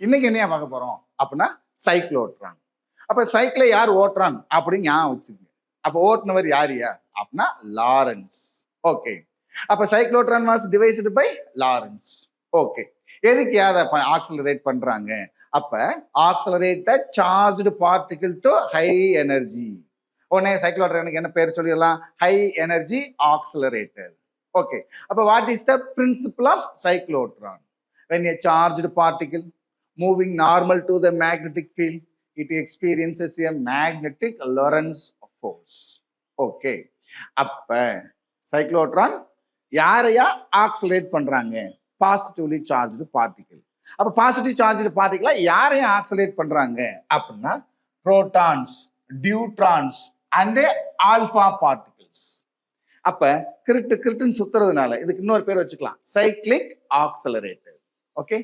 இன்னைக்கு என்னையா பார்க்க போறோம் அப்படின்னா சைக்ளோட்ரான். அப்ப சைக்கிளை யார் ஓட்டுறான் அப்படின்னு ஞாபகம் வச்சுக்கோங்க. அப்ப ஓட்டுனவர் யாரியா அப்படின்னா லாரன்ஸ். ஓகே. அப்ப cyclotron was devised by Lawrence. Okay. எதுக்கு அதை ஆக்சலரேட் பண்றாங்க? அப்ப accelerate the charged particle to high energy. உடனே சைக்ளோட்ரானுக்கு என்ன பேர் சொல்லிடலாம்? High energy accelerator. ஓகே. அப்ப what is the principle of cyclotron? when a charged particle moving normal to the magnetic field, it experiences a magnetic Lorentz force. Okay. அப்ப cyclotron யாரையா accelerate பண்றாங்க? Positively charged particle. அப்ப positive charged பார்ட்டிகிளா யாரையா accelerate பண்றாங்க அப்படின்னா protons, டியூட்ரான்ஸ் and alpha particles. அப்ப கிரிட்டுன்னு சுத்துறதுனால இதுக்கு இன்னொரு பேர் வச்சுக்கலாம், சைக்ளிக் ஆக்சலரேட்டர். ஓகே.